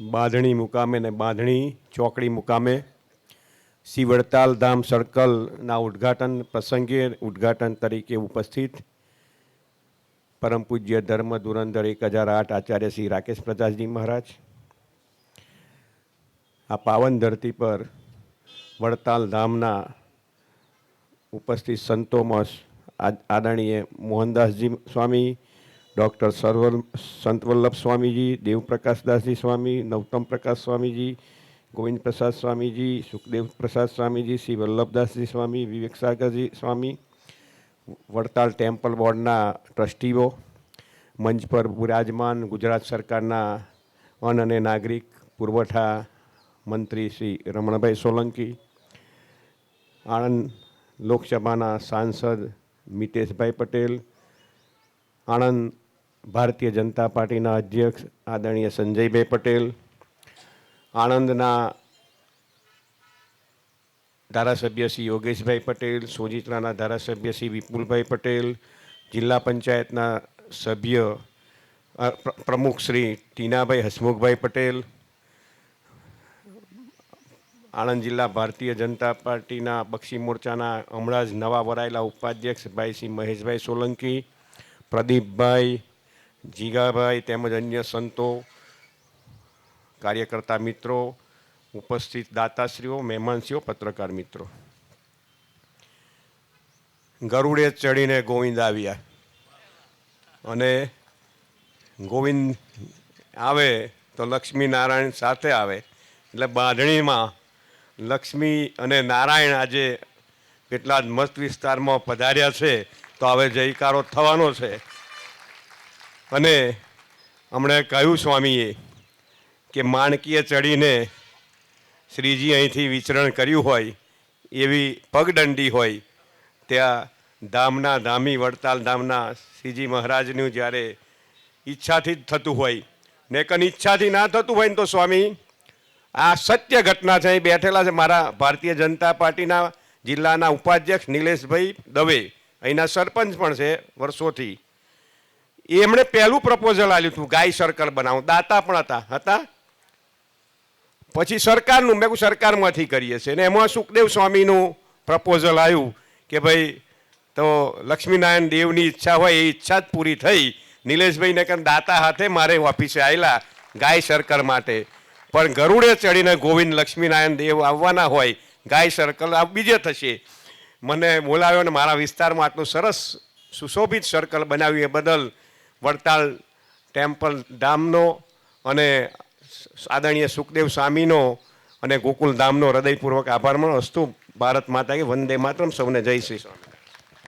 બાંધણી મુકામે અને બાંધણી ચોકડી મુકામે શ્રી વડતાલ ધામ સર્કલના ઉદ્ઘાટન પ્રસંગે ઉદ્ઘાટન તરીકે ઉપસ્થિત પરમ પૂજ્ય ધર્મ ધુરંધર 1008 આચાર્ય શ્રી રાકેશ પ્રજાસજી મહારાજ, આ પાવન ધરતી પર વડતાલ ધામના ઉપસ્થિત સંતોમાં આદરણીય મોહનદાસજી સ્વામી, ડૉક્ટર સંત વલ્લભ સ્વામીજી, દેવપ્રકાશદાસજી સ્વામી, નવતમ પ્રકાશ સ્વામીજી, ગોવિંદ પ્રસાદ સ્વામીજી, સુખદેવ પ્રસાદ સ્વામીજી, શ્રી વલ્લભદાસજી સ્વામી, વિવેક સાગરજી સ્વામી, વડતાલ ટેમ્પલ બોર્ડના ટ્રસ્ટીઓ, મંચ પર બિરાજમાન ગુજરાત સરકારના અન્ન અને નાગરિક પુરવઠા મંત્રી શ્રી રમણભાઈ સોલંકી, આણંદ લોકસભાના સાંસદ મિતેશભાઈ પટેલ, આણંદ ભારતીય જનતા પાર્ટીના અધ્યક્ષ આદરણીય સંજયભાઈ પટેલ, આણંદના ધારાસભ્ય શ્રી યોગેશભાઈ પટેલ, સોજિત્રાના ધારાસભ્ય શ્રી વિપુલભાઈ પટેલ, જિલ્લા પંચાયતના સભ્ય પ્રમુખ શ્રી ટીનાભાઈ હસમુખભાઈ પટેલ, આણંદ જિલ્લા ભારતીય જનતા પાર્ટીના બક્ષી મોરચાના હમણાં જ નવા વરાયેલા ઉપાધ્યક્ષ ભાઈ શ્રી મહેશભાઈ સોલંકી, પ્રદીપભાઈ, જીગાભાઈ તેમજ અન્ય સંતો, કાર્યકર્તા મિત્રો, ઉપસ્થિત દાતાશ્રીઓ, મહેમાનશ્રીઓ, પત્રકાર મિત્રો, ગરુડે ચડીને ગોવિંદ આવ્યા અને ગોવિંદ આવે તો લક્ષ્મીનારાયણ સાથે આવે, એટલે બાંધણીમાં લક્ષ્મી અને નારાયણ આજે કેટલા જ મસ્ત વિસ્તારમાં પધાર્યા છે, તો હવે જયકારો થવાનો છે. અને હમણે કહ્યું સ્વામીએ કે માણકીએ ચડીને શ્રીજી અહીંથી વિચરણ કર્યું હોય એવી પગદંડી હોય, ત્યાં ધામના ધામી વડતાલ ધામના શ્રીજી મહારાજનું જ્યારે ઈચ્છાથી જ થતું હોય ને કન ઈચ્છાથી ના થતું હોય ને તો સ્વામી આ સત્ય ઘટના છે. અહીં બેઠેલા છે મારા ભારતીય જનતા પાર્ટીના જિલ્લાના ઉપાધ્યક્ષ નિલેશભાઈ દવે, અહીંના સરપંચ પણ છે વર્ષોથી. એમણે પહેલું પ્રપોઝલ આપ્યું હતું ગાય સર્કલ બનાવું, દાતા પણ હતા. પછી સરકારનું મેં કહું સરકારમાંથી કરીએ છીએ ને એમાં સુખદેવ સ્વામીનું પ્રપોઝલ આવ્યું કે ભાઈ તો લક્ષ્મીનારાયણ દેવની ઈચ્છા હોય એ ઈચ્છા જ પૂરી થઈ. નિલેશભાઈને કંઈ દાતા હાથે મારે ઓફિસે આવેલા ગાય સર્કલ માટે, પણ ગરુડે ચડીને ગોવિંદ લક્ષ્મીનારાયણ દેવ આવવાના હોય, ગાય સર્કલ બીજે થશે. મને બોલાવ્યો ને મારા વિસ્તારમાં આટલું સરસ સુશોભિત સર્કલ બનાવ્યું એ બદલ વડતાલ ટેમ્પલ ધામનો અને આદરણીય સુખદેવ સ્વામીનો અને ગોકુલ ધામનો હૃદયપૂર્વક આભાર માનો. અસ્તુ ભારત માતા કે વંદે માતરમ. સૌને જય શ્રી સ્વામી.